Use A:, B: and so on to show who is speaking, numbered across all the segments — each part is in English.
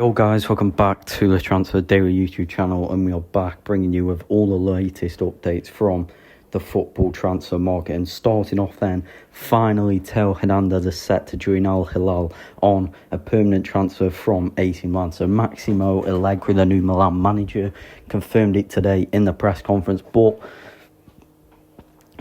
A: Yo guys, welcome back to the Transfer Daily YouTube channel, and we are back bringing you with all the latest updates from the football transfer market. And starting off then, finally Theo Hernandez is set to join Al Hilal on a permanent transfer from AC Milan. So Massimo Allegri, the new Milan manager, confirmed it today in the press conference, but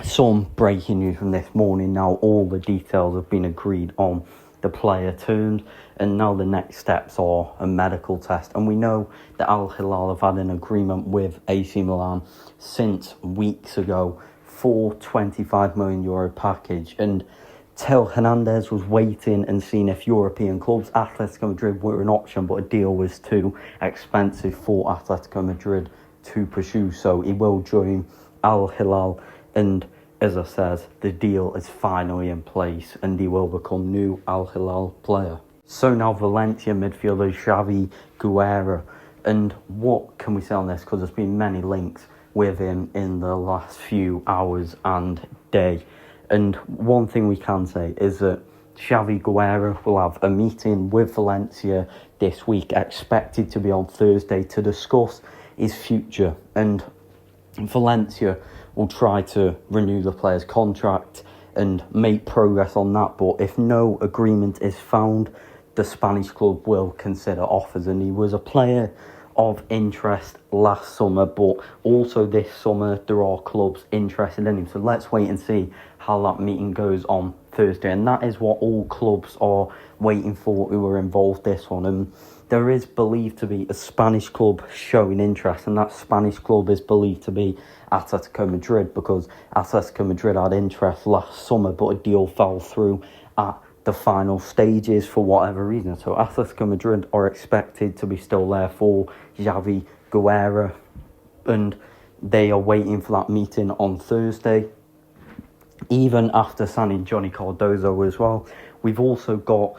A: some breaking news from this morning. Now all the details have been agreed on the player terms, and now the next steps are a medical test. And we know that Al Hilal have had an agreement with AC Milan since weeks ago for €25 million package, and Theo Hernandez was waiting and seeing if European clubs, Atletico Madrid, were an option, but a deal was too expensive for Atletico Madrid to pursue, so he will join Al Hilal. And as I said, the deal is finally in place and he will become new Al Hilal player. So now Valencia midfielder Xavi Guerra. And what can we say on this? Because there's been many links with him in the last few hours and day. And one thing we can say is that Xavi Guerra will have a meeting with Valencia this week, expected to be on Thursday, to discuss his future. And Valencia will try to renew the player's contract and make progress on that. But if no agreement is found, the Spanish club will consider offers. And he was a player of interest last summer, but also this summer there are clubs interested in him. So let's wait and see how that meeting goes on Thursday. And that is what all clubs are waiting for who are involved this one. And there is believed to be a Spanish club showing interest, and that Spanish club is believed to be Atletico Madrid, because Atletico Madrid had interest last summer, but a deal fell through at the final stages for whatever reason. So Atletico Madrid are expected to be still there for Xavi Guerra, and they are waiting for that meeting on Thursday. Even after signing Johnny Cardozo as well, we've also got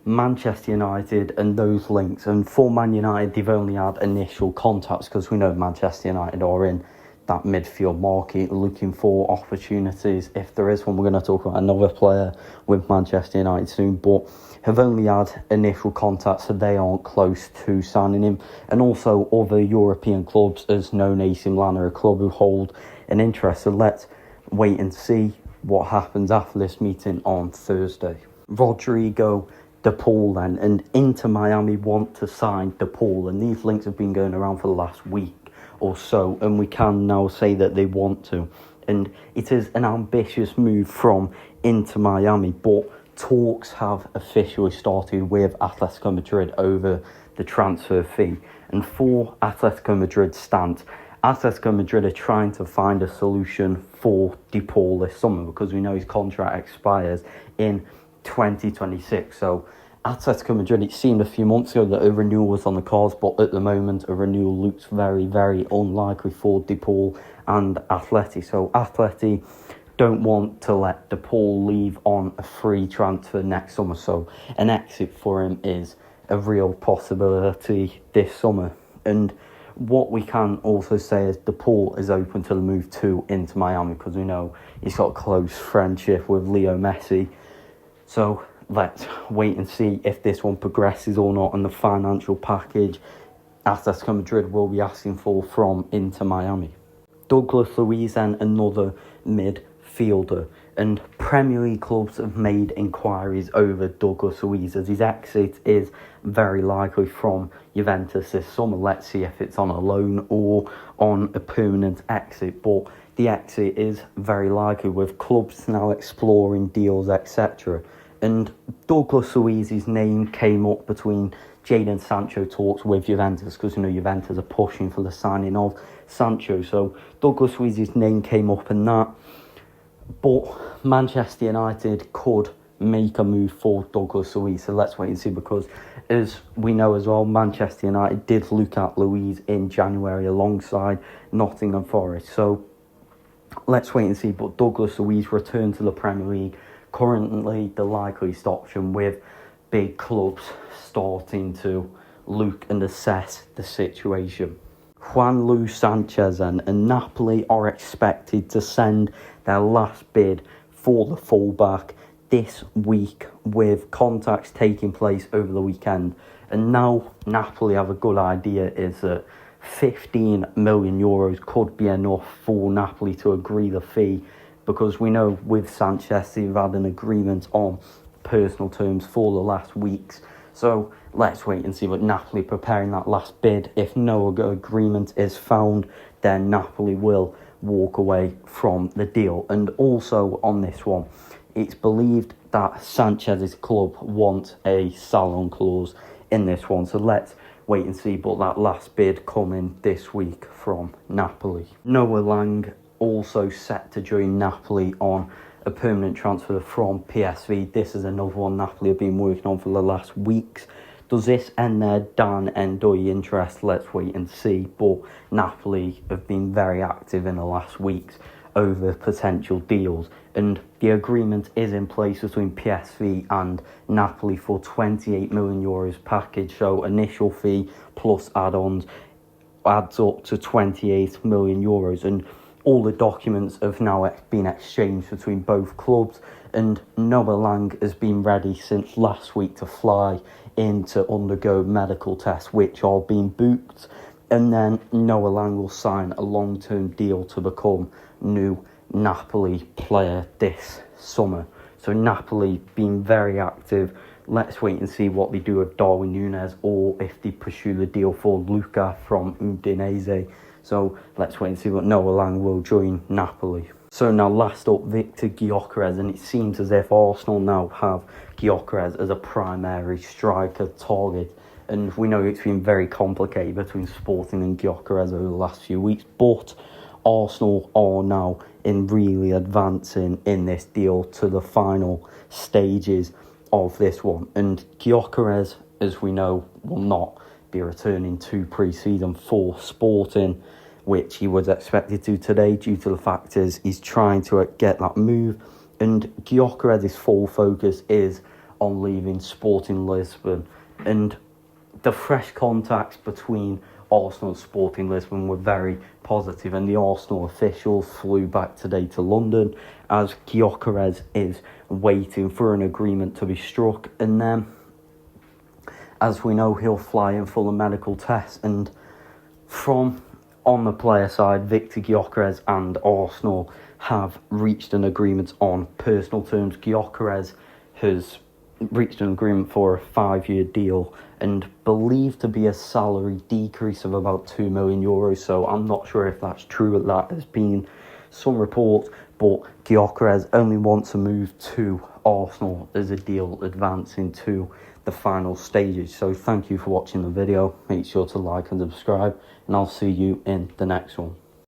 A: Manchester United and those links. And for Man United, they've only had initial contacts, because we know Manchester United are in that midfield market looking for opportunities. If there is one, we're going to talk about another player with Manchester United soon, but have only had initial contacts, so they aren't close to signing him. And also other European clubs, as known, AC Milan are a club who hold an interest. So let's wait and see what happens after this meeting on Thursday. Rodrigo De Paul then, and Inter Miami want to sign De Paul, and these links have been going around for the last week or so, and we can now say that they want to. And it is an ambitious move from Inter Miami, but talks have officially started with Atletico Madrid over the transfer fee. And for Atletico Madrid's stance, Atletico Madrid are trying to find a solution for De Paul this summer, because we know his contract expires in 2026. So Atletico Madrid, it seemed a few months ago that a renewal was on the cards, but at the moment a renewal looks very, very unlikely for De Paul and Atleti. So Atleti don't want to let De Paul leave on a free transfer next summer, so an exit for him is a real possibility this summer. And what we can also say is De Paul is open to the move to Inter Miami, because we know he's got a close friendship with Leo Messi. So let's wait and see if this one progresses or not, and the financial package Atletico Madrid will be asking for from Inter Miami. Douglas Luiz, and another midfielder, and Premier League clubs have made inquiries over Douglas Luiz, as his exit is very likely from Juventus this summer. Let's see if it's on a loan or on a permanent exit, but the exit is very likely, with clubs now exploring deals, etc. And Douglas Luiz's name came up between Jadon Sancho talks with Juventus, because you know Juventus are pushing for the signing of Sancho. So Douglas Luiz's name came up in that, but Manchester United could make a move for Douglas Luiz. So let's wait and see, because as we know as well, Manchester United did look at Luiz in January alongside Nottingham Forest. So let's wait and see. But Douglas Luiz returned to the Premier League, currently the likeliest option, with big clubs starting to look and assess the situation. Juan Luis Sanchez and Napoli are expected to send their last bid for the fullback this week, with contacts taking place over the weekend. And now Napoli have a good idea is that 15 million euros could be enough for Napoli to agree the fee, because we know with Sanchez they've had an agreement on personal terms for the last weeks. So let's wait and see what Napoli preparing that last bid. If no agreement is found, then Napoli will walk away from the deal. And also on this one, it's believed that Sanchez's club want a sell-on clause in this one. So let's wait and see, but that last bid coming this week from Napoli. Noah Lang also set to join Napoli on a permanent transfer from PSV. This is another one Napoli have been working on for the last weeks. Does this end their Dan Ndoye interest? Let's wait and see. But Napoli have been very active in the last weeks over potential deals, and the agreement is in place between PSV and Napoli for 28 million euros package. So initial fee plus add-ons adds up to 28 million euros, and all the documents have now been exchanged between both clubs, and Noah Lang has been ready since last week to fly in to undergo medical tests, which are being booked, and then Noah Lang will sign a long-term deal to become new Napoli player this summer. So Napoli being very active. Let's wait and see what they do with Darwin Núñez, or if they pursue the deal for Luca from Udinese. So let's wait and see what Noah Lang will join Napoli. So now last up, Victor Gyokeres, and it seems as if Arsenal now have Gyokeres as a primary striker target. And we know it's been very complicated between Sporting and Gyokeres over the last few weeks, but Arsenal are now in really advancing in this deal to the final stages of this one. And Gyokeres, as we know, will not be returning to pre-season for Sporting, which he was expected to today due to the factors he's trying to get that move. And Gyokeres' full focus is on leaving Sporting Lisbon. And the fresh contacts between Arsenal and Sporting Lisbon were very positive, and the Arsenal officials flew back today to London as Gyokeres is waiting for an agreement to be struck. And then, as we know, he'll fly in for the medical test. And from on the player side, Victor Gyokeres and Arsenal have reached an agreement on personal terms. Gyokeres has reached an agreement for a 5-year deal and believed to be a salary decrease of about 2 million euros. So I'm not sure if that's true. That has been some reports, but Gyokeres only wants to move to Arsenal as a deal advancing to the final stages. So thank you for watching the video. Make sure to like and subscribe, and I'll see you in the next one.